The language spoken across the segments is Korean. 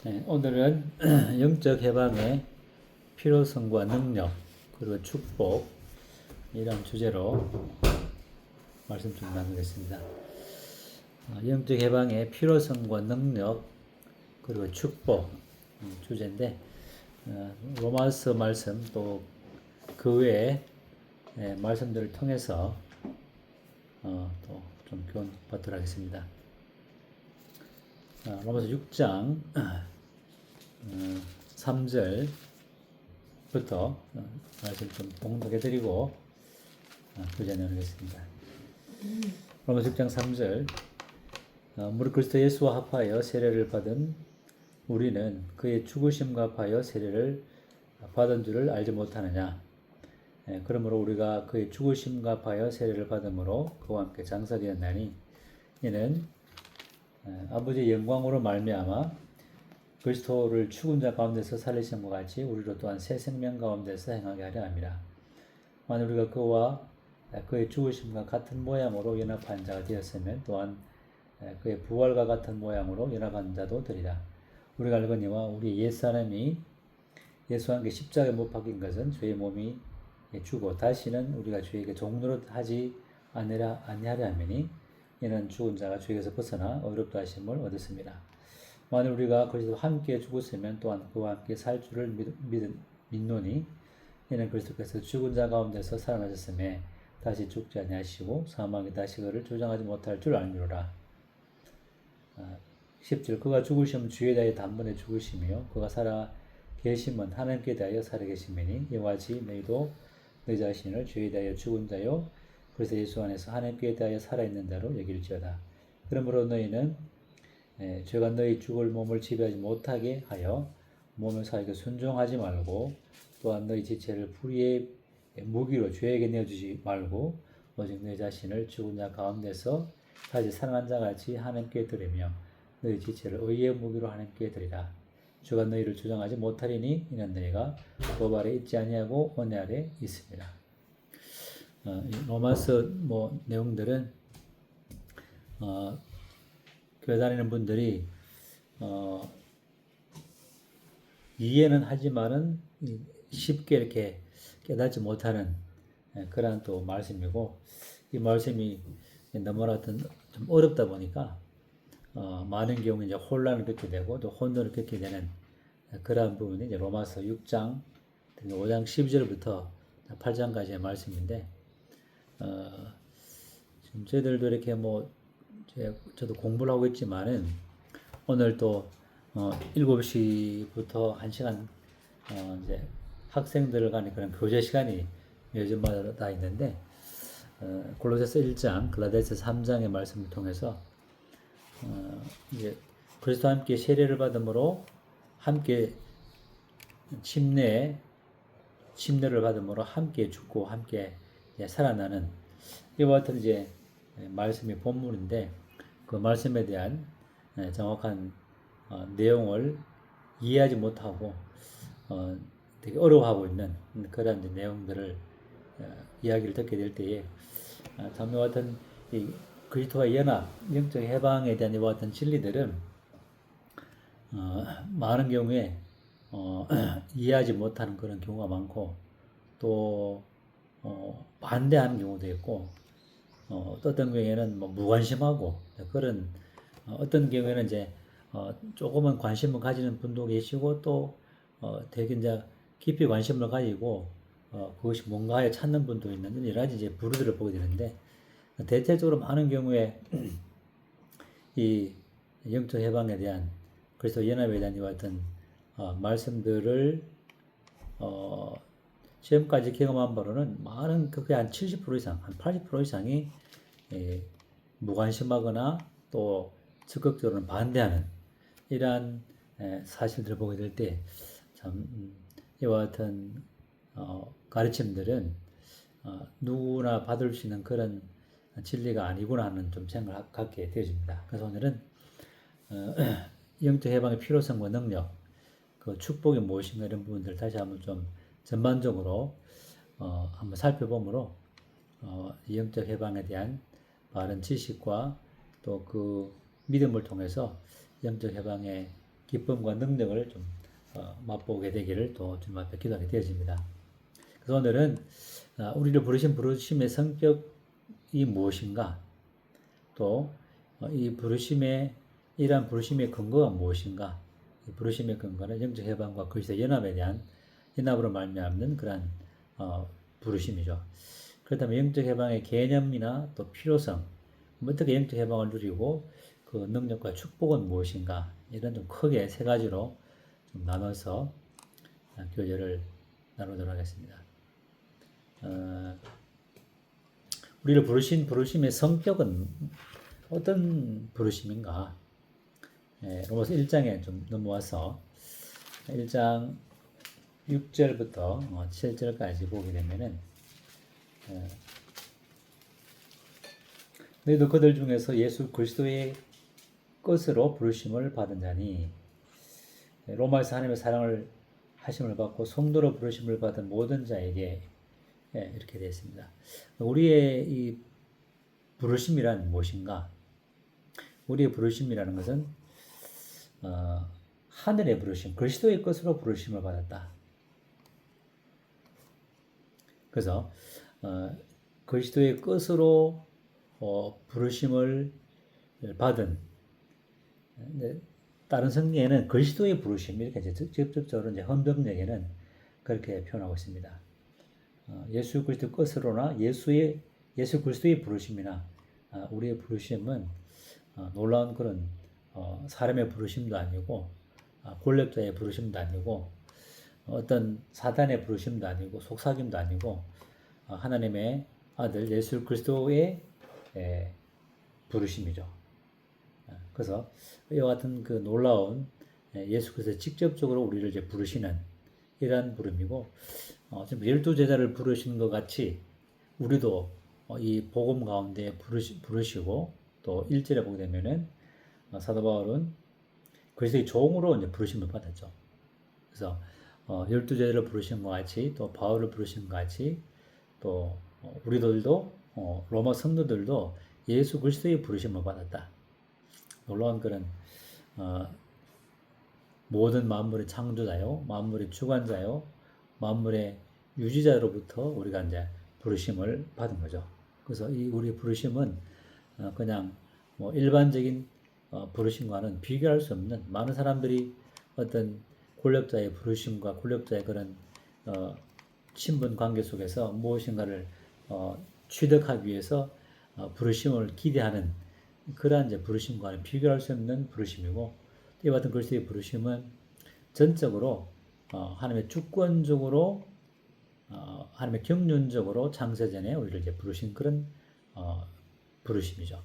네, 오늘은 영적 해방의 필요성과 능력 그리고 축복 이런 주제로 말씀 좀 나누겠습니다. 영적 해방의 필요성과 능력 그리고 축복 주제인데 로마서 말씀 또 그 외에 말씀들을 통해서 또 좀 교훈 받도록 하겠습니다. 로마서 6장 3절부터 말씀 좀 봉독해드리고 주제 나누겠습니다. 로마서 6장 3절 무릇 그리스도 예수와 합하여 세례를 받은 우리는 그의 죽으심과 합하여 세례를 받은 줄을 알지 못하느냐. 그러므로 우리가 그의 죽으심과 합하여 세례를 받음으로 그와 함께 장사되었나니 이는 아버지의 영광으로 말미암아 그리스도를 죽은 자 가운데서 살리심과 같이 우리로 또한 새 생명 가운데서 행하게 하려 함이라. 만일 우리가 그와 그의 죽으심과 같은 모양으로 연합한 자가 되었으면 또한 그의 부활과 같은 모양으로 연합한 자도 되리라. 우리가 알거니와 우리 옛사람이 예수와 함께 십자가에 못 박힌 것은 죄의 몸이 죽어 다시는 우리가 죄에게 종노릇 하지 아니하려 함이니 이는 죽은 자가 죄에서 벗어나 의롭다 하심을 얻었습니다. 만일 우리가 그리스도와 함께 죽었으면 또한 그와 함께 살 줄을 믿노니 이는 그리스도께서 죽은 자 가운데서 살아나셨음에 다시 죽지 아니하시고 사망이 다시 그를 조장하지 못할 줄 알미로라. 10절 그가 죽으시면 주에 대하여 단번에 죽으시며 그가 살아 계심은 하나님께 대하여 살아 계심이니 이와 같이 너희도 너희 자신을 주에 대하여 죽은 자요 그래서 예수 안에서 하나님께 대하여 살아있는 자로 여길지어다. 그러므로 너희는 죄가 너희 죽을 몸을 지배하지 못하게 하여 몸을 살게 순종하지 말고 또한 너희 지체를 불의의 무기로 죄에게 내어주지 말고 오직 너희 자신을 죽은 자 가운데서 다시 살아난 자 같이 하나님께 드리며 너희 지체를 의의 무기로 하나님께 드리라. 주가 너희를 주장하지 못하리니 이는 너희가 법 아래 있지 아니하고 은혜 아래 있습니다. 로마서 내용들은 교회 다니는 분들이 이해는 하지만은 쉽게 이렇게 깨닫지 못하는 그런 또 말씀이고 이 말씀이 너무나 좀 어렵다 보니까 많은 경우 이제 혼란을 겪게 되고 또 혼돈을 겪게 되는 그러한 부분이 이제 로마서 6장 5장 12절부터 8장까지의 말씀인데 지금 저희들도 이렇게 저도 공부를 하고 있지만은 오늘 또 7시부터 1시간 이제 학생들 간의 그런 교제 시간이 요즘마다 있는데 골로새서 1장, 갈라디아서 3장의 말씀을 통해서 이제 그리스도와 함께 세례를 받음으로 함께 침례를 받음으로 함께 죽고 함께 살아나는 이와 같은 이제 말씀이 본문인데 그 말씀에 대한 정확한 내용을 이해하지 못하고 되게 어려워하고 있는 그런 이제 내용들을 이야기를 듣게 될 때에 참 이와 같은 이 그리스도와 연합, 영적 해방에 대한 이와 같은 진리들은 많은 경우에 이해하지 못하는 그런 경우가 많고 또 반대하는 경우도 있고 어떤 경우에는 무관심하고 그런 어떤 경우에는 이제 조금은 관심을 가지는 분도 계시고 또 되게 이제 깊이 관심을 가지고 그것이 뭔가에 찾는 분도 있는 여러 가지 이제 부류들을 보게 되는데 대체적으로 많은 경우에 이 영적 해방에 대한 그래서 연합에 대한 이와 같은 말씀들을 지금까지 경험한 바로는 많은 그게 한 70% 이상, 한 80% 이상이 무관심하거나 또 적극적으로는 반대하는 이러한 사실들을 보게 될 때 참 이와 같은 가르침들은 누구나 받을 수 있는 그런 진리가 아니구나 하는 좀 생각을 갖게 되어집니다. 그래서 오늘은 영적 해방의 필요성과 능력, 그 축복이 무엇인가 이런 부분들 다시 한번 좀 전반적으로 한번 살펴보므로 영적 해방에 대한 바른 지식과 또 그 믿음을 통해서 영적 해방의 기쁨과 능력을 좀 맛보게 되기를 또 주님 앞에 기도하게 되어집니다. 그래서 오늘은 우리를 부르신 부르심의 성격이 무엇인가, 또 이 부르심의 이러한 부르심의 근거가 무엇인가, 이 부르심의 근거는 영적 해방과 그리스도의 연합에 대한 연합으로 말미암는 그러한 부르심이죠. 그렇다면 영적 해방의 개념이나 또 필요성, 어떻게 영적 해방을 누리고 그 능력과 축복은 무엇인가, 이런 좀 크게 세 가지로 좀 나눠서 교제를 나누도록 하겠습니다. 우리를 부르신 부르심의 성격은 어떤 부르심인가? 로마서 1장에 좀 넘어와서 1장 6절부터 7절까지 보게 되면은 너희도 그들 중에서 예수 그리스도의 것으로 부르심을 받은 자니 로마에서 하나님의 사랑을 하심을 받고 성도로 부르심을 받은 모든 자에게 이렇게 되어 있습니다. 우리의 이 부르심이란 무엇인가? 우리의 부르심이라는 것은 하늘의 부르심, 그리스도의 것으로 부르심을 받았다. 그래서 그리스도의 것으로 부르심을 받은, 다른 성경에는 그리스도의 부르심 이렇게 직접적으로 이제 헌병역에는 그렇게 표현하고 있습니다. 예수 그리스도 것으로나 예수 그리스도의 부르심이나 우리의 부르심은 놀라운 그런 사람의 부르심도 아니고 권력자의 부르심도 아니고 어떤 사단의 부르심도 아니고 속삭임도 아니고 하나님의 아들 예수 그리스도의 부르심이죠. 그래서 이와 같은 그 놀라운 예수 그리스도 직접적으로 우리를 이제 부르시는 이러한 부름이고, 지금 12제자를 부르신 것 같이 우리도 이 복음 가운데 부르시고, 또 1절에 보게 되면은 사도 바울은 그리스도의 종으로 이제 부르심을 받았죠. 그래서 12제자를 부르신 것 같이, 또 바울을 부르신 것 같이, 또 우리들도 로마 성도들도 예수 그리스도의 부르심을 받았다. 놀라운 그런 모든 만물의 창조자요, 만물의 주관자요, 만물의 유지자로부터 우리가 이제 부르심을 받은 거죠. 그래서 이 우리 부르심은 그냥 뭐 일반적인 부르심과는 비교할 수 없는, 많은 사람들이 어떤 권력자의 부르심과 권력자의 그런 친분 관계 속에서 무엇인가를 취득하기 위해서 부르심을 기대하는 그러한 이제 부르심과는 비교할 수 없는 부르심이고, 이와 같은 그리스도의 부르심은 전적으로 하나님의 주권적으로 하나님의 경륜적으로 창세전에 우리를 이제 부르신 그런 부르심이죠.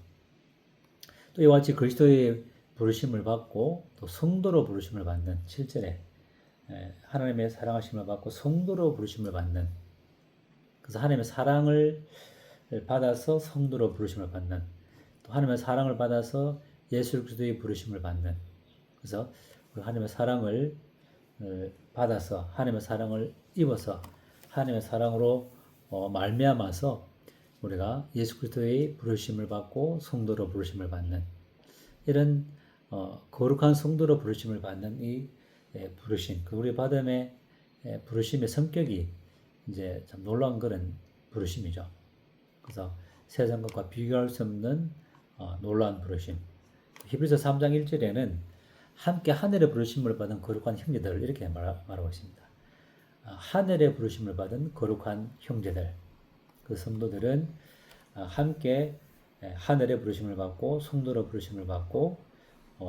또 이와 같이 그리스도의 부르심을 받고 또 성도로 부르심을 받는, 실제로 하나님의 사랑하심을 받고 성도로 부르심을 받는, 그래서 하나님의 사랑을 받아서 성도로 부르심을 받는, 또 하나님의 사랑을 받아서 예수 그리스도의 부르심을 받는, 그래서 하나님의 사랑을 받아서 하나님의 사랑을 입어서 하나님의 사랑으로 말미암아서 우리가 예수 그리스도의 부르심을 받고 성도로 부르심을 받는, 이런 거룩한 성도로 부르심을 받는 이 부르심, 그 우리 받음의 부르심의 성격이 이제 참 놀라운 그런 부르심이죠. 그래서 세상 것과 비교할 수 없는 놀라운 부르심. 히브리서 3장 1절에는 함께 하늘의 부르심을 받은 거룩한 형제들, 이렇게 말하고 있습니다. 하늘의 부르심을 받은 거룩한 형제들, 그 성도들은 함께 하늘의 부르심을 받고 성도로 부르심을 받고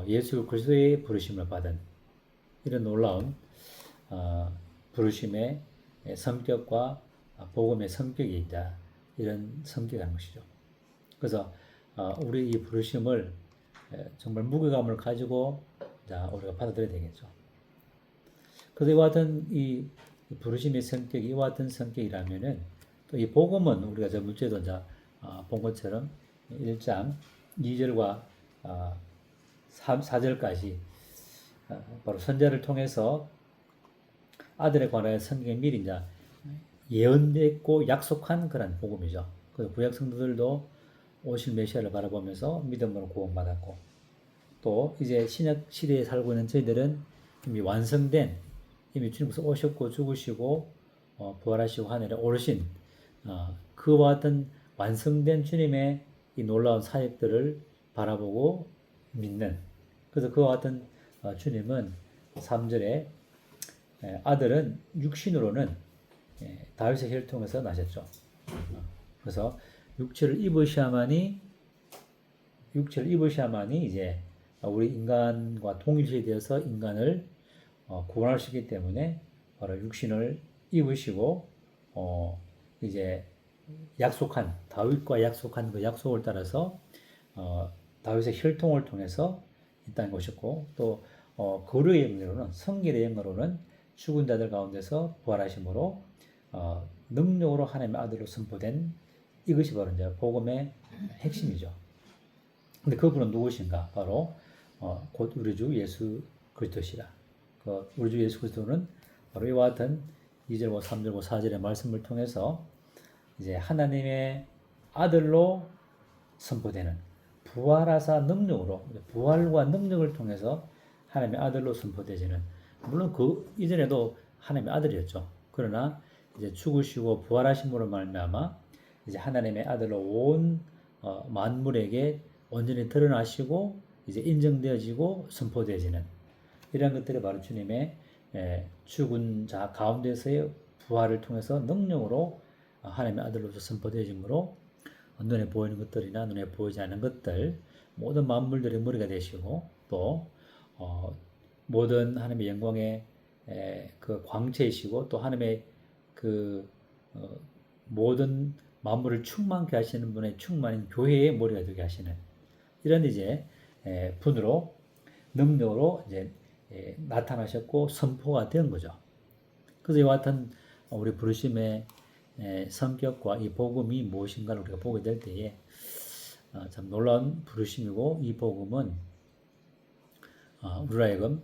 예수 그리스도의 부르심을 받은 이런 놀라운 부르심의 성격과 복음의 성격이 있다, 이런 성격이라는 것이죠. 그래서 우리 이 부르심을 정말 무게감을 가지고 우리가 받아들여야 되겠죠. 그래서 이와 같은 이 부르심의 성격이 이와 같은 성격이라면은, 또 이 복음은 우리가 저 문제도 본 것처럼 1장 2절과 4절까지 바로 선자를 통해서 아들에 관하여 성경에 미리 이제 예언됐고 약속한 그런 복음이죠. 그래서 구약 성도들도 오실 메시아를 바라보면서 믿음으로 구원받았고, 또 이제 신약 시대에 살고 있는 저희들은 이미 완성된, 이미 주님께서 오셨고 죽으시고 부활하시고 하늘에 오르신 그와 같은 완성된 주님의 이 놀라운 사역들을 바라보고 믿는, 그래서 그와 같은 주님은 3절에 아들은 육신으로는 다윗의 혈통에서 나셨죠. 그래서 육체를 입으셔야만이 이제 우리 인간과 동일시되어서 인간을 구원할 수 있기 때문에 바로 육신을 입으시고 이제 다윗과 약속한 그 약속을 따라서 다윗의 혈통을 통해서 이 땅에 오셨고, 또 거류의 영으로는, 성결의 영으로는 죽은 자들 가운데서 부활하심으로 능력으로 하나님의 아들로 선포된, 이것이 바로 이제 복음의 핵심이죠. 근데 그분은 누구신가? 바로 곧 우리 주 예수 그리스도시라. 우리 주 예수 그리스도는 바로 이와 같은 2절, 3절, 4절의 말씀을 통해서 이제 하나님의 아들로 선포되는, 부활하사 능력으로, 부활과 능력을 통해서 하나님의 아들로 선포되지는, 물론 그 이전에도 하나님의 아들이었죠. 그러나 이제 죽으시고 부활하심으로 말미암아 이제 하나님의 아들로 온 만물에게 온전히 드러나시고 이제 인정되어지고 선포되어지는 이런 것들이 바로 주님의 죽은 자 가운데서의 부활을 통해서 능력으로 하나님의 아들로서 선포되어지므로 눈에 보이는 것들이나 눈에 보이지 않는 것들, 모든 만물들의 머리가 되시고, 또 모든 하나님의 영광의 그 광채이시고, 또 하나님의 그 모든 만물을 충만케 하시는 분의 충만인 교회의 머리가 되게 하시는 이런 이제 분으로, 능력으로 이제 나타나셨고 선포가 된 거죠. 그래서 이와 같은 우리 부르심의 성격과 이 복음이 무엇인가를 우리가 보게 될 때에 참 놀라운 부르심이고, 이 복음은 우리로 하여금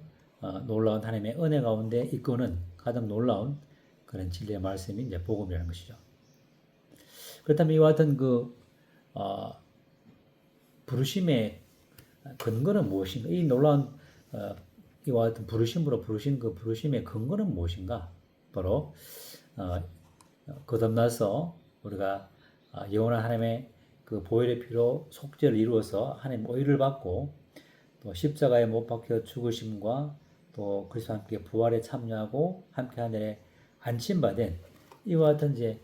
놀라운 하나님의 은혜 가운데 이끄는 가장 놀라운 그런 진리의 말씀이 이제 복음이라는 것이죠. 그렇다면 이와 같은 그 부르심의 근거는 무엇인가? 이 놀라운 이와 같은 부르심으로 부르신 그 부르심의 근거는 무엇인가? 바로 거듭나서 우리가 영원한 하나님의 그 보혈의 피로 속죄를 이루어서 하나님 오일을 받고, 또 십자가에 못 박혀 죽으심과 또 그리스도와 함께 부활에 참여하고 함께 하늘에 안침받은 이와 같은 이제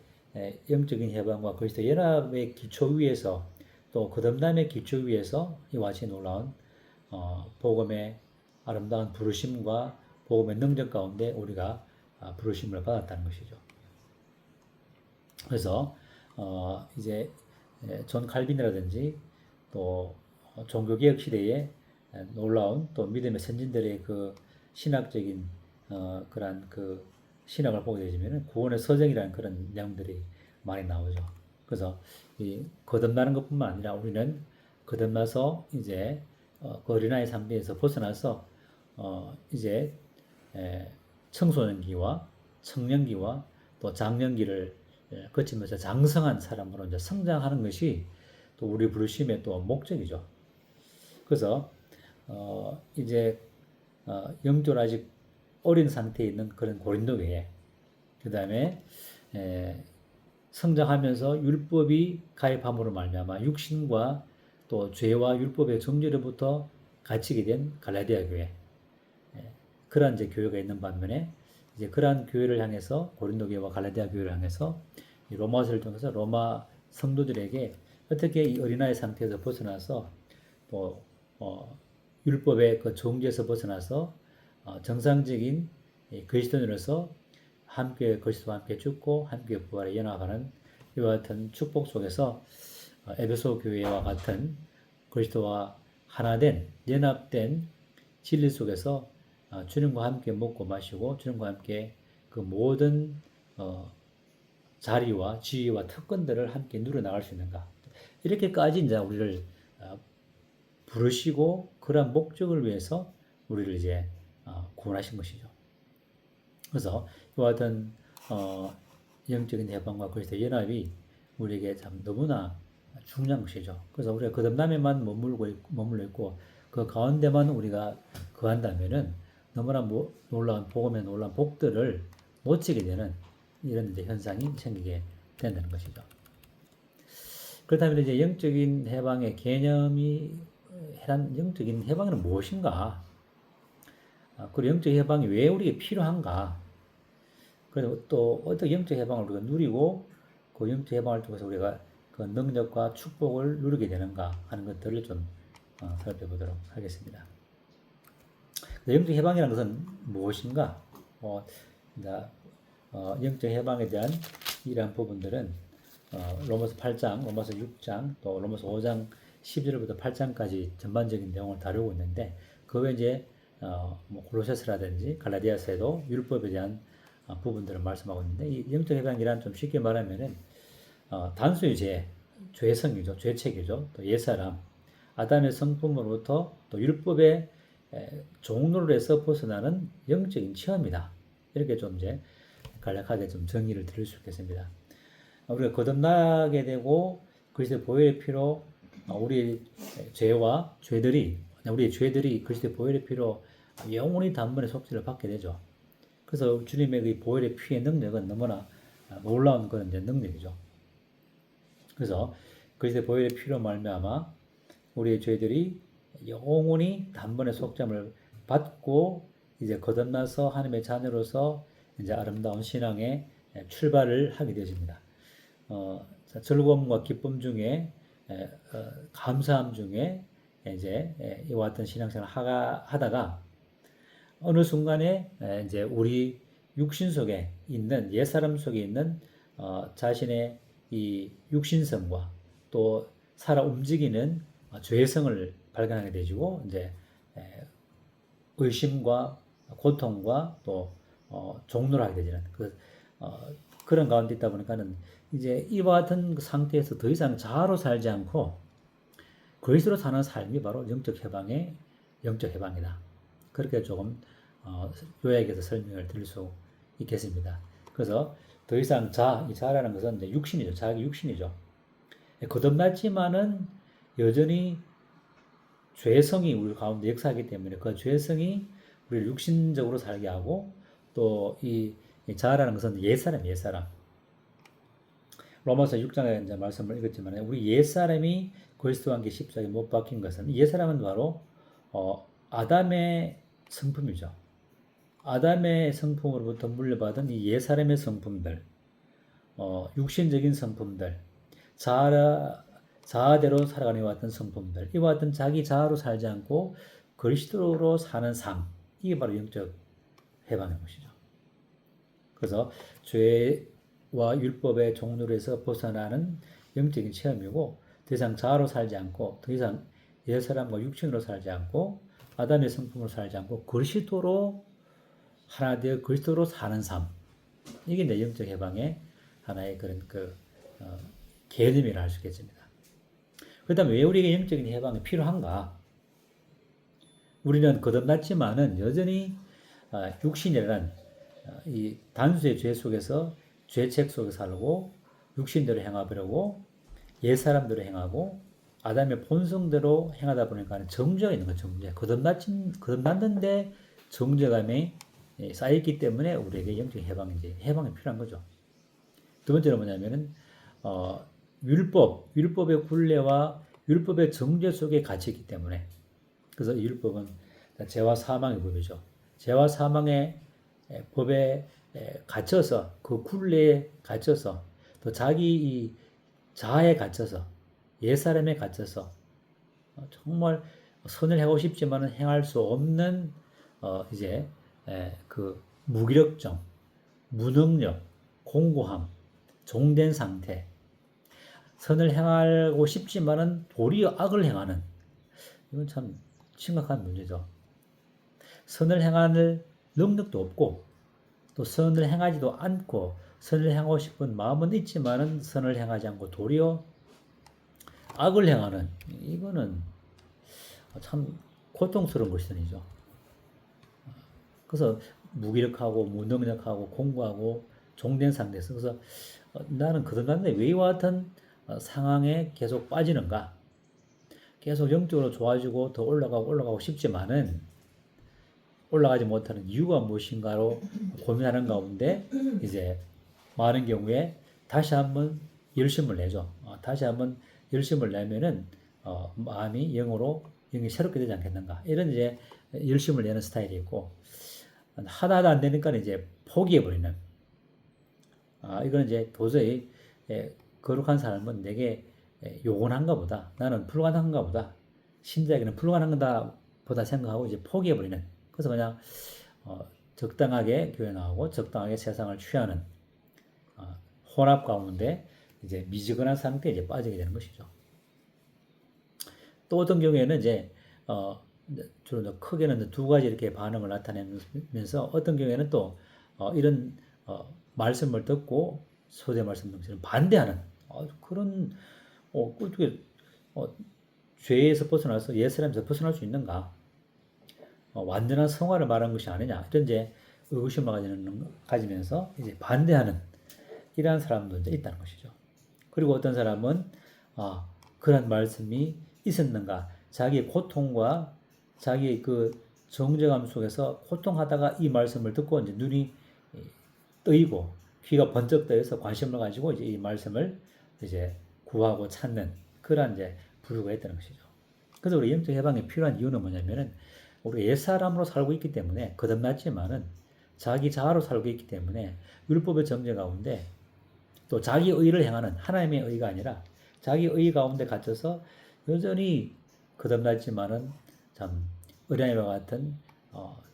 영적인 해방과 그리스도 연합의 기초 위에서, 또 거듭남의 기초 위에서 이와 같이 놀라운 복음의 아름다운 부르심과 복음의 능력 가운데 우리가 부르심을 받았다는 것이죠. 그래서 이제 존 칼빈이라든지 또 종교개혁 시대에 놀라운 또 믿음의 선진들의 그 신학적인 그러한 그 신학을 보게 되면 구원의 서정이라는 그런 내용들이 많이 나오죠. 그래서 이 거듭나는 것뿐만 아니라 우리는 거듭나서 이제 그 어린아이 상태에서 벗어나서 이제 청소년기와 청년기와 또 장년기를 거치면서 장성한 사람으로 이제 성장하는 것이 또 우리 부르심의 또 목적이죠. 그래서 이제 영적으로 아직 어린 상태에 있는 그런 고린도 교회, 그 다음에 성장하면서 율법이 가입함으로 말미암아 육신과 또 죄와 율법의 정죄로부터 갇히게 된 갈라디아 교회, 그러한 이제 교회가 있는 반면에 이제 그러한 교회를 향해서, 고린도 교회와 갈라디아 교회를 향해서 로마서를 통해서 로마 성도들에게 어떻게 이 어린아이 상태에서 벗어나서 또 율법의 그 정죄에서 벗어나서 정상적인 그리스도인으로서 함께 그리스도와 함께 죽고 함께 부활에 연합하는 이와 같은 축복 속에서 에베소 교회와 같은 그리스도와 하나된 연합된 진리 속에서 주님과 함께 먹고 마시고 주님과 함께 그 모든 자리와 지위와 특권들을 함께 누려나갈 수 있는가, 이렇게까지 이제 우리를 부르시고 그러한 목적을 위해서 우리를 이제 구원하신 것이죠. 그래서 이와 같은 영적인 해방과 그리스도의 연합이 우리에게 참 너무나 중요한 것이죠. 그래서 우리가 거듭남에만 머물러 있고 그 가운데만 우리가 거한다면은 너무나 놀라운 복음의 놀라운 복들을 놓치게 되는 이런 이제 현상이 생기게 된다는 것이죠. 그렇다면 이제 영적인 해방의 개념이 영적인 해방은 무엇인가? 그리고 영적 해방이 왜 우리에게 필요한가? 그리고 또 어떻게 영적 해방을 우리가 누리고 그 영적 해방을 통해서 우리가 그 능력과 축복을 누리게 되는가 하는 것들을 좀 살펴보도록 하겠습니다. 영적 해방이라는 것은 무엇인가? 영적 해방에 대한 이러한 부분들은 로마서 8장, 로마서 6장, 또 로마서 5장 10절부터 8장까지 전반적인 내용을 다루고 있는데 그 외에 이제 골로새서라든지 갈라디아서에도 율법에 대한 부분들을 말씀하고 있는데 이 영적 해방이란 좀 쉽게 말하면은 단순히 죄성이죠, 죄책이죠, 또 옛사람, 아담의 성품으로부터 또 율법의 종로를 해서 벗어나는 영적인 체험이다. 이렇게 좀 이제 간략하게 좀 정의를 드릴 수 있겠습니다. 우리가 거듭나게 되고 그리스도의 보혈의 피로 우리의 죄들이 그리스도의 보혈의 피로 영원히 단번에 속죄를 받게 되죠. 그래서 주님의 그 보혈의 피의 능력은 너무나 놀라운 그런 이제 능력이죠. 그래서 그리스도의 보혈의 피로 말미암아 우리의 죄들이 영원히 단번에 속죄함을 받고 이제 거듭나서 하나님의 자녀로서 이제 아름다운 신앙의 출발을 하게 되십니다. 즐거움과 기쁨 중에 감사함 중에 이제 이와 같은 신앙생활을 하다가 어느 순간에 이제 우리 육신 속에 있는 옛사람 속에 있는 자신의 이 육신성과 또 살아 움직이는 죄성을 발견하게 되시고 이제 의심과 고통과 또 종로를 하게 되는 그런 가운데 있다 보니까는 이제 이와 같은 상태에서 더 이상 자아로 살지 않고 그리스도로 사는 삶이 바로 영적 해방이다. 그렇게 조금 요약해서 설명을 드릴 수 있겠습니다. 그래서 더 이상 이 자라는 것은 이제 육신이죠. 자기 육신이죠. 거듭났지만은 여전히 죄성이 우리 가운데 역사하기 때문에 그 죄성이 우리를 육신적으로 살게 하고 또 이 자아라는 것은 옛사람. 로마서 6장에 이제 말씀을 읽었지만 우리 옛사람이 그리스도와 함께 십자가에 못 박힌 것은 옛사람은 바로 아담의 성품이죠. 아담의 성품으로부터 물려받은 이 옛사람의 성품들, 육신적인 성품들, 자아대로 살아가는 이와 같은 성품들, 이와 같은 자기 자아로 살지 않고 그리스도로 사는 삶, 이게 바로 영적 해방의 것이죠. 그래서 죄와 율법의 종로에서 벗어나는 영적인 체험이고 더 이상 자아로 살지 않고 더 이상 옛사람과 육신으로 살지 않고 아담의 성품으로 살지 않고 그리스도로 하나 되어 그리스도로 사는 삶, 이게 내 영적 해방의 하나의 그런 개념이라 할 수 있겠습니다. 그렇다면 왜 우리에게 영적인 해방이 필요한가? 우리는 거듭났지만은 여전히 육신이라는 이 단수의 죄 속에서 죄책 속에 살고 육신대로 행하려고 옛사람대로 행하고 아담의 본성대로 행하다 보니까 정죄가 있는 거죠. 정죄. 거듭났는데 정죄감이 쌓였기 때문에 우리에게 영적 해방이 필요한 거죠. 두 번째는 뭐냐면은 율법의 굴레와 율법의 정죄 속에 갇혔기 때문에. 그래서 이 율법은 죄와 사망의 법이죠. 죄와 사망의 법에 갇혀서 그 굴레에 갇혀서 또 자기 이 자아에 갇혀서 옛사람에 갇혀서 정말 선을 하고 싶지만은 행할 수 없는 이제 그 무기력증, 무능력, 공고함, 종된 상태, 선을 행하고 싶지만은 도리어 악을 행하는, 이건 참 심각한 문제죠. 선을 행할 능력도 없고 또 선을 행하지도 않고 선을 행하고 싶은 마음은 있지만은 선을 행하지 않고 도리어 악을 행하는, 이거는 참 고통스러운 것이죠. 그래서 무기력하고 무능력하고 공고하고 종된 상태에서 그래서 나는 거듭났는데 왜 이와 같은 상황에 계속 빠지는가? 계속 영적으로 좋아지고 더 올라가고 싶지만은 올라가지 못하는 이유가 무엇인가로 고민하는 가운데 이제 많은 경우에 다시 한번 열심을 내죠. 다시 한번 열심을 내면은 마음이 영이 새롭게 되지 않겠는가. 이런 이제 열심을 내는 스타일이 있고, 하다 안 되니까 이제 포기해버리는. 이거는 이제 도저히 거룩한 삶은 내게 요원한가 보다. 나는 불가능한가 보다. 신자에게는 불가능하다 보다 생각하고 이제 포기해버리는. 그래서 그냥 적당하게 교회 나오고 적당하게 세상을 취하는 혼합 가운데 이제 미지근한 상태에 이제 빠지게 되는 것이죠. 또 어떤 경우에는 이제 주로 크게는 두 가지 이렇게 반응을 나타내면서 어떤 경우에는 또 이런 말씀을 듣고 소대 말씀 등처럼 반대하는 그런 어떻게 죄에서 벗어나서 옛사람에서 벗어날 수 있는가? 완전한 성화를 말한 것이 아니냐? 이런 이제 의구심을 가지면서 이제 반대하는 이러한 사람도 이제 있다는 것이죠. 그리고 어떤 사람은 그런 말씀이 있었는가? 자기의 고통과 자기의 그 정죄감 속에서 고통하다가 이 말씀을 듣고 이제 눈이 뜨이고 귀가 번쩍 뜨여서 관심을 가지고 이제 이 말씀을 이제 구하고 찾는 그런 이제 부류가 있다는 것이죠. 그래서 우리 영적 해방이 필요한 이유는 뭐냐면은 우리가 옛사람으로 살고 있기 때문에 거듭났지만은 자기 자아로 살고 있기 때문에 율법의 정죄 가운데 또 자기 의를 행하는 하나님의 의가 아니라 자기 의 가운데 갇혀서 여전히 거듭났지만은 참 어린아이와 같은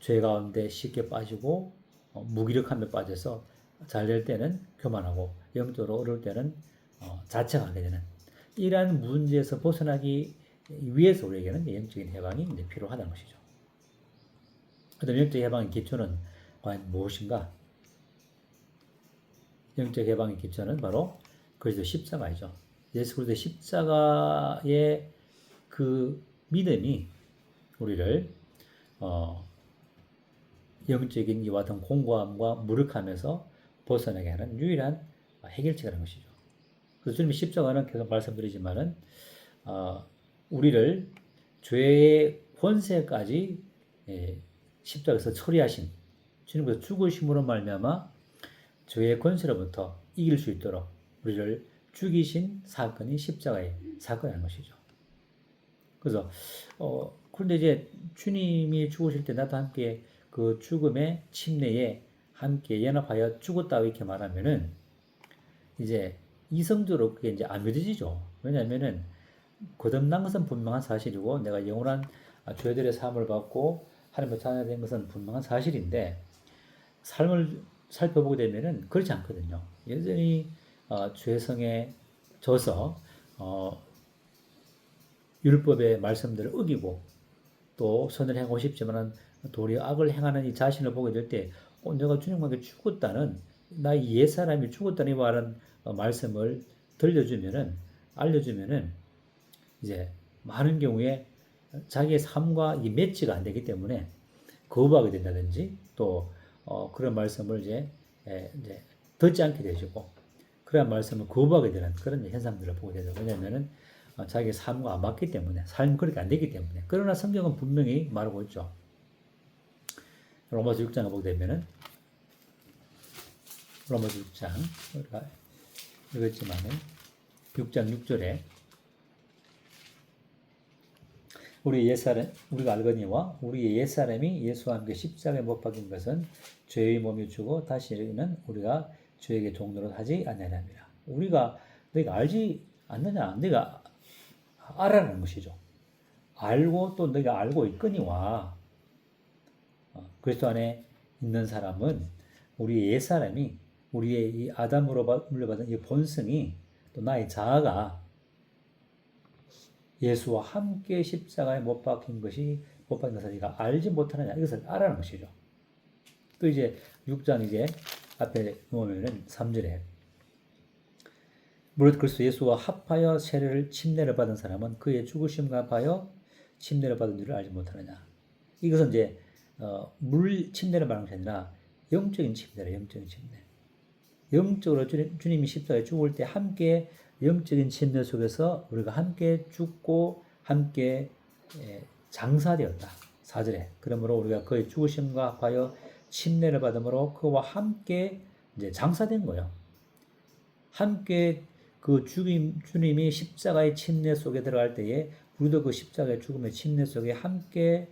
죄 가운데 쉽게 빠지고 무기력함에 빠져서 잘 될 때는 교만하고 영적으로 어려울 때는 자책하게 되는 이러한 문제에서 벗어나기 위해서 우리에게는 영적인 해방이 이제 필요하다는 것이죠. 그다음 영적 해방의 기초는 과연 무엇인가? 영적 해방의 기초는 바로 그리스도 십자가이죠. 예수 그리스도의 십자가의 그 믿음이 우리를 영적인 이와 같은 공고함과 무력함에서 벗어나게 하는 유일한 해결책이라는 것이죠. 그래서 주님의 십자가는 계속 말씀드리지만은 우리를 죄의 권세까지 십자가에서 처리하신 주님께서 죽으심으로 말미암아 죄의 권세로부터 이길 수 있도록 우리를 죽이신 사건이 십자가의 사건이라는 것이죠. 그래서 그런데 이제 주님이 죽으실 때 나도 함께 그 죽음의 침례에 함께 연합하여 죽었다 이렇게 말하면은 이제 이성적으로 그게 이제 안 믿어지죠. 왜냐하면은 거듭난 것은 분명한 사실이고 내가 영원한 죄들의 사함을 받고 하나님의 자녀가 된 것은 분명한 사실인데 삶을 살펴보게 되면은 그렇지 않거든요. 여전히 죄성에 져서 율법의 말씀들을 어기고 또 선을 행하고 싶지만은 도리어 악을 행하는 이 자신을 보게 될 때 내가 주님과 함께 죽었다는 나의 옛사람이 죽었다는 말은 말씀을 알려주면은 이제 많은 경우에 자기의 삶과 이 매치가 안 되기 때문에 거부하게 된다든지 또 그런 말씀을 이제 듣지 않게 되시고 그런 말씀을 거부하게 되는 그런 현상들을 보게 되죠. 왜냐하면은 자기의 삶과 안 맞기 때문에 삶이 그렇게 안 되기 때문에. 그러나 성경은 분명히 말하고 있죠. 로마서 6장을 보게 되면은 로마서 6장 우리가 읽었지만은 6장 6절에 우리가 알거니와 우리의 옛사람이 예수와 함께 십자가에 못 박힌 것은 죄의 몸이 주고 다시는 우리가 죄에게 종노릇 하지 아니하리라. 너희가 알지 않느냐? 너희가 알아라는 것이죠. 알고 또 너희가 알고 있거니와 그리스도 안에 있는 사람은 우리의 옛사람이 우리의 이 아담으로 물려받은 이 본성이 또 나의 자아가 예수와 함께 십자가에 못 박힌 것을 네가 알지 못하느냐 이것을 알아라는 것이죠. 또 이제 6장 이제 앞에 보면은 3절에 무릇 그리스도 예수와 합하여 침례를 받은 사람은 그의 죽으심과 합하여 침례를 받은 줄을 알지 못하느냐. 이것은 이제 물 침례를 말하는 것이 아니라 영적인 침례라. 영적인 침례. 영적으로 주님이 십자가에 죽을 때 함께 영적인 침례 속에서 우리가 함께 죽고 함께 장사되었다. 4절에 그러므로 우리가 그의 죽으심과 합하여 침례를 받음으로 그와 함께 이제 장사된 거예요. 함께 그 주님이 십자가의 침례 속에 들어갈 때에 우리도 그 십자가의 죽음의 침례 속에 함께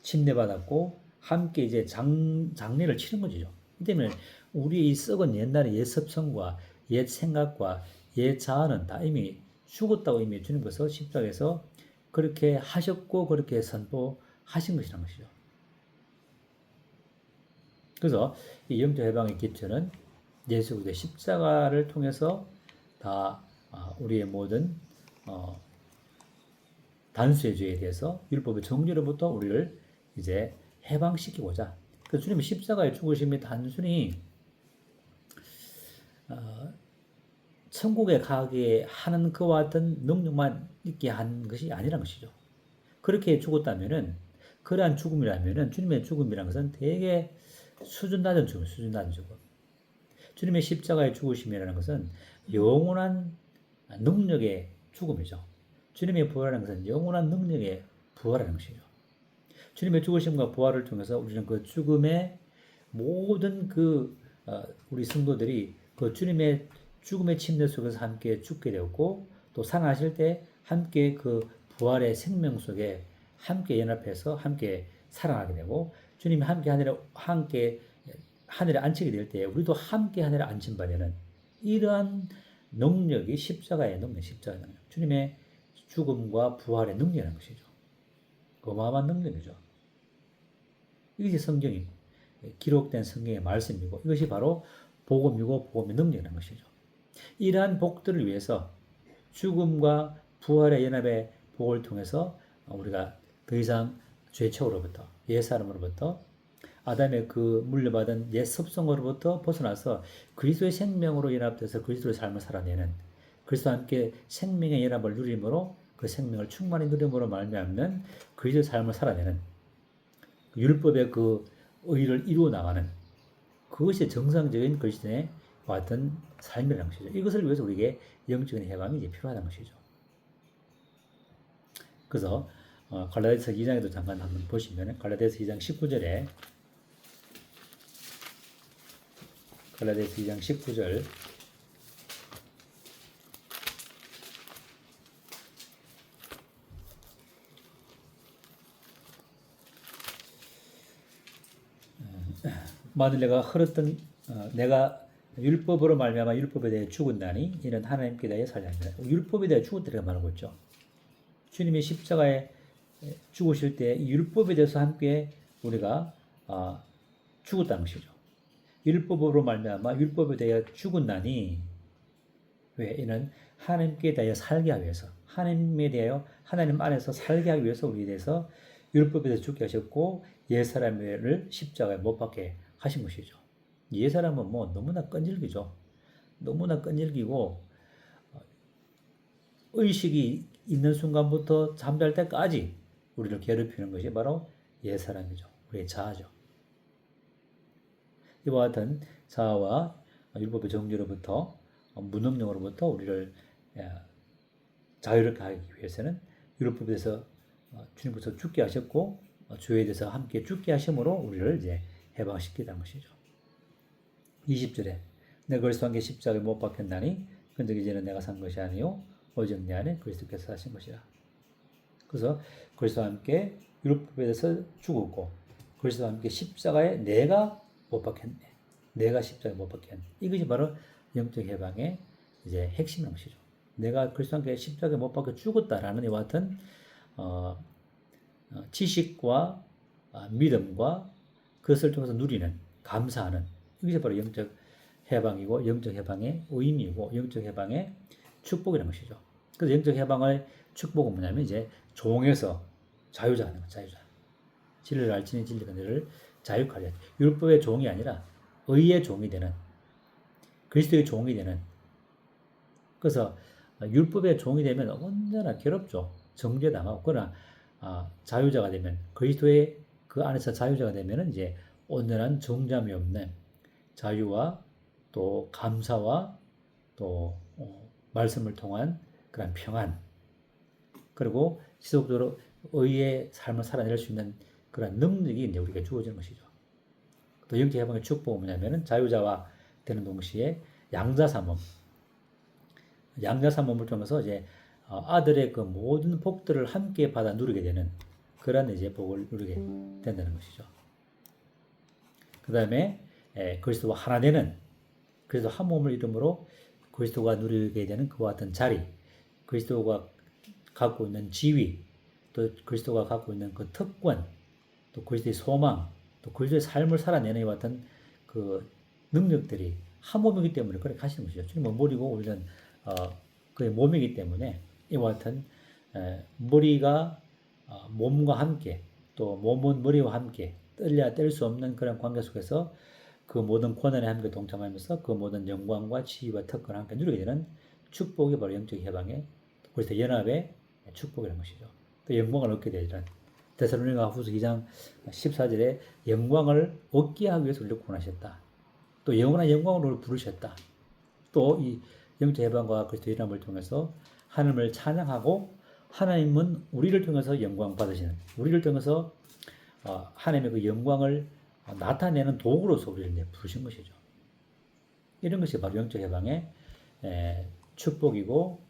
침례받았고 함께 이제 장례를 치른 거죠. 이 때문에 우리 이 썩은 옛날의 옛 습성과 옛 생각과 옛 자아는 다 이미 죽었다고 이미 주님께서 십자가에서 그렇게 하셨고 그렇게 선포하신 것이라는 것이죠. 그래서 이 영적 해방의 기초는 예수 그리스도의 십자가를 통해서 다 우리의 모든 단수의 죄에 대해서 율법의 정죄로부터 우리를 이제 해방시키고자 그 주님의 십자가의 죽으심이 단순히 천국에 가게 하는 그와 같은 능력만 있게 한 것이 아니라는 것이죠. 그렇게 죽었다면은 그러한 죽음이라면은 주님의 죽음이라는 것은 되게 수준 낮은 죽음, 수준 낮은 죽음. 주님의 십자가의 죽으심이라는 것은 영원한 능력의 죽음이죠. 주님의 부활이라는 것은 영원한 능력의 부활이라는 것이죠. 주님의 죽으심과 부활을 통해서 우리는 그 죽음의 모든 우리 성도들이 그 주님의 죽음의 침례 속에서 함께 죽게 되었고 또 살아나실 때 함께 그 부활의 생명 속에 함께 연합해서 함께 살아나게 되고 주님이 함께 하늘에 앉히게 될 때 우리도 함께 하늘에 앉힌 바 되는 이러한 능력이 십자가의 능력, 십자가의 능력. 주님의 죽음과 부활의 능력이라는 것이죠. 어마어마한 능력이죠. 이것이 성경이 기록된 성경의 말씀이고 이것이 바로 복음이고 복음의 능력이라는 것이죠. 이러한 복들을 위해서 죽음과 부활의 연합의 복을 통해서 우리가 더 이상 죄책으로부터 옛사람으로부터 아담의 그 물려받은 옛 습성으로부터 벗어나서 그리스도의 생명으로 연합돼서 그리스도의 삶을 살아내는 그리스도와 함께 생명의 연합을 누림으로 그 생명을 충만히 누림으로 말미암는 그리스도의 삶을 살아내는 율법의 그 의를 이루어 나가는 그것이 정상적인 그리스도의 같은 삶이라는 것이죠. 이것을 위해서 우리에게 영적인 해방이 이제 필요하다는 것이죠. 그래서 갈라디아서 2장에도 잠깐 한번 보시면 갈라디아서 2장 19절에 갈라디아서 2장 19절 만일 내가 율법으로 말미암아 율법에 대해 죽었나니 이는 하나님께 대하여 살리라. 율법에 대해 죽었다고 말하고 있죠. 주님이 십자가에 죽으실 때 율법에 대해서 함께 우리가 죽었다는 것이죠. 율법으로 말미암아 율법에 대하여 죽었나니 왜? 이는 하나님께 대하여 살게 하기 위해서 하나님에 대하여 하나님 안에서 살게 하기 위해서 우리에 대해서 율법에 대해서 죽게 하셨고 옛사람을 십자가에 못 박게 하신 것이죠. 옛사람은 뭐 너무나 끈질기죠. 너무나 끈질기고 의식이 있는 순간부터 잠잘 때까지 우리를 괴롭히는 것이 바로 옛사람이죠. 우리의 자아죠. 이와 같은 자아와 율법의 정죄로부터 무능력으로부터 우리를 자유롭게 하기 위해서는 율법에 대해서 주님께서 죽게 하셨고 죄에 대해서 함께 죽게 하심으로 우리를 이제 해방시키다는 것이죠. 20절에 내가 그리스도와 함께 십자가에 못 박혔나니 근적 이제는 내가 산 것이 아니요 오직 내 안에 그리스도께서 사신 것이라. 그래서 그리스도와 함께 율법에 대해서 죽었고 그리스도와 함께 십자가에 내가 못 박혔네. 내가 십자가에 못 박혔네. 이것이 바로 영적 해방의 이제 핵심인 것이죠. 내가 그리스도와 함께 십자가에 못 박혀 죽었다라는 이와 같은 지식과 믿음과 그것을 통해서 누리는 감사하는 이것이 바로 영적 해방이고 영적 해방의 의미이고 영적 해방의 축복이라는 것이죠. 그래서 영적 해방의 축복은 뭐냐면 이제 종에서 자유자 하는 거, 자유자. 진리를 알지니 진리가 너를 자유케 하리라. 율법의 종이 아니라 의의 종이 되는 그리스도의 종이 되는. 그래서 율법의 종이 되면 언제나 괴롭죠. 정죄당하고 그러나 자유자가 되면 그리스도의 그 안에서 자유자가 되면은 이제 온전한 정잠이 없는 자유와 또 감사와 또 말씀을 통한 그런 평안 그리고 지속적으로 의의 삶을 살아낼 수 있는 그런 능력이 이제 우리가 주어지는 것이죠. 또 영적 해방의 축복은 뭐냐면은 자유자와 되는 동시에 양자삼음, 양자삼음을 통해서 이제 아들의 그 모든 복들을 함께 받아 누리게 되는 그런 이제 복을 누리게 된다는 것이죠. 그 다음에 그리스도와 하나 되는, 그리스도 한 몸을 이름으로 그리스도가 누리게 되는 그와 같은 자리, 그리스도가 갖고 있는 지위, 또 그리스도가 갖고 있는 그 특권, 또 그리스도의 소망, 또 그리스도의 삶을 살아내는 이와 같은 그 능력들이 한 몸이기 때문에 그렇게 하시는 것이죠. 주님은 머리고 우리는 그의 몸이기 때문에 이와 같은 머리가 몸과 함께, 또 몸은 머리와 함께 뗄래야 뗄 수 없는 그런 관계 속에서 그 모든 고난에 함께 동참하면서 그 모든 영광과 지위와 특권을 함께 누리게 되는 축복이 바로 영적 해방의 그리스도 연합의 축복이라는 것이죠. 또 영광을 얻게 되는 데살로니가 후서 2장 14절에 영광을 얻게 하기 위해서 우리를 구원하셨다. 또 영원한 영광으로 부르셨다. 또 이 영적 해방과 그리스도 연합을 통해서 하나님을 찬양하고 하나님은 우리를 통해서 영광 받으시는, 우리를 통해서 하나님의 그 영광을 나타내는 도구로서 우리를 이제 부르신 것이죠. 이런 것이 바로 영적 해방의 축복이고,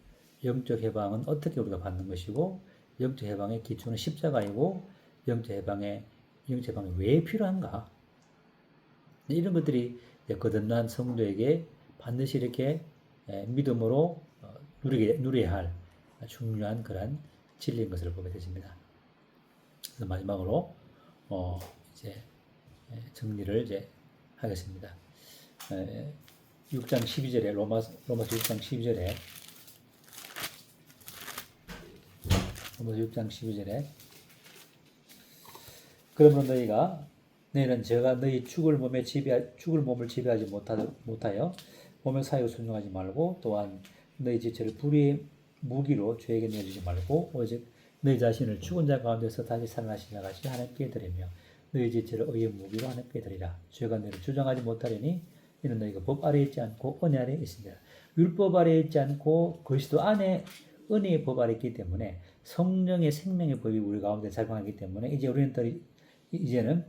영적 해방은 어떻게 우리가 받는 것이고, 영적 해방의 기초는 십자가이고, 영적 해방이 왜 필요한가? 이런 것들이 거듭난 성도에게 반드시 이렇게 믿음으로 누려야 할 중요한 그런 진리인 것을 보게 되십니다. 그래서 마지막으로 이제 정리를 이제 하겠습니다. 6장 12절에 로마서 6장 12절에 로마서 6장 12절에 그러므로 너희는 제가 너희 죽을 몸을 지배하지 못하여 몸의 사유 순종하지 말고 또한 너희 지체를 불의의 무기로 죄에게 내주지 말고 오직 너희 자신을 죽은 자 가운데서 다시 살아나신 자 같이 하나님께 드리며 너희 지체를 의의 무기로 하나님께 드리라. 죄가 너희를 주장하지 못하리니 이는 너희가 법 아래에 있지 않고 은혜 아래에 있습니다. 율법 아래에 있지 않고 그리스도 안에 은혜의 법 아래에 있기 때문에 성령의 생명의 법이 우리 가운데 작용하기 때문에 이제 우리는 이제는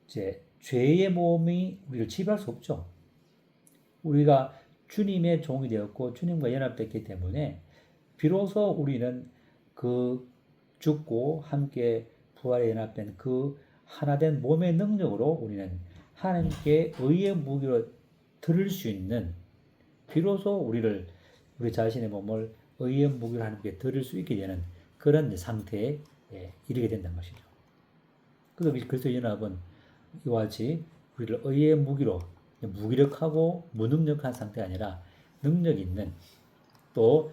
이제 죄의 몸이 우리를 지배할 수 없죠. 우리가 주님의 종이 되었고 주님과 연합됐기 때문에 비로소 우리는 그 죽고 함께 부활에 연합된 그 하나된 몸의 능력으로 우리는 하나님께 의의 무기로 들을 수 있는, 비로소 우리 자신의 몸을 의의 무기로 하나님께 들을 수 있게 되는 그런 상태에 이르게 된다는 것이죠. 그래서 그리스도 연합은 이와 같이 우리를 의의 무기로, 무기력하고 무능력한 상태가 아니라 능력 있는, 또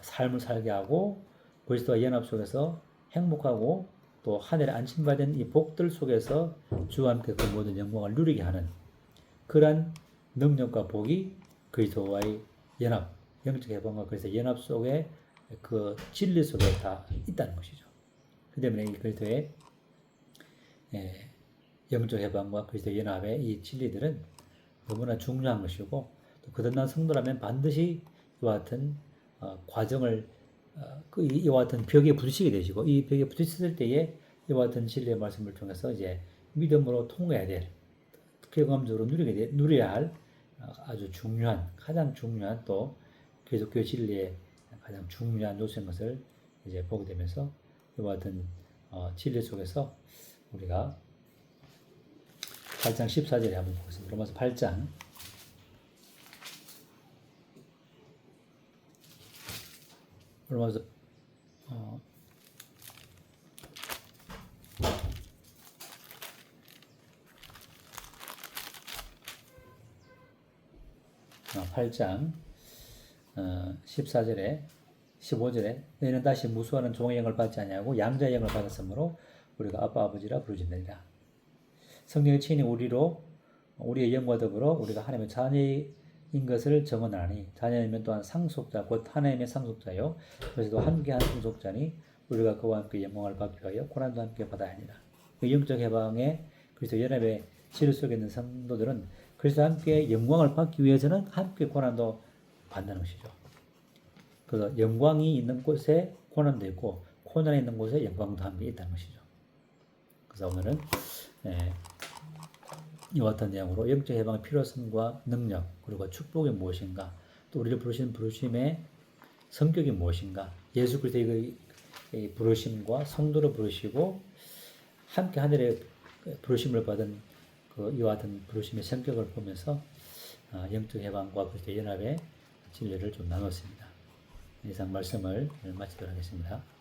삶을 살게 하고 그리스도와 연합 속에서 행복하고 또 하늘에 안심받은 이 복들 속에서 주와 함께 그 모든 영광을 누리게 하는 그러한 능력과 복이 그리스도와의 연합, 영적 해방과 그리스도의 연합 속에 그 진리 속에 다 있다는 것이죠. 그 때문에 이 그리스도의 영적 해방과 그리스도의 연합의 이 진리들은 너무나 중요한 것이고, 또 거듭난 성도라면 반드시 이와 같은 과정을 이와 같은 벽에 부딪히게 되시고, 이 벽에 부딪혔을 때에 이와 같은 진리의 말씀을 통해서 이제 믿음으로 통해야 될, 경험적으로 누려야 할 아주 중요한, 가장 중요한 또 기독교 진리의 가장 중요한 요소인 것을 이제 보게 되면서 이와 같은 진리 속에서 우리가 8장 14절에 한번 보겠습니다. 로마서 8장 8장 14절에 15절에 너희는 다시 무수하는 종의 영을 받지 아니하고 양자의 영을 받았으므로 우리가 아빠 아버지라 부르짖느니라. 성령의 친히 우리의 영과 더불어 우리가 하나님의 자녀인 것을 정언하니 자녀이면 또한 상속자 곧 하나님의 상속자요 그래서도 함께한 상속자니 우리가 그와 함께 영광을 받기 위하여 고난도 함께 받아야 하니라. 영적 해방의 그리스도 연합의 진리 속에 있는 성도들은 그리스도와 함께 영광을 받기 위해서는 함께 고난도 받는 것이죠. 그래서 영광이 있는 곳에 고난도 있고 고난이 있는 곳에 영광도 함께 있다는 것이죠. 그래서 오늘은 이와 같은 내용으로 영적 해방의 필요성과 능력 그리고 축복이 무엇인가 또 우리를 부르신 부르심의 성격이 무엇인가 예수 그리스도의 부르심과 성도를 부르시고 함께 하늘의 부르심을 받은 이와 같은 부르심의 성격을 보면서 영적 해방과 그리스도의 연합의 진리를 좀 나눴습니다. 이상 말씀을 마치도록 하겠습니다.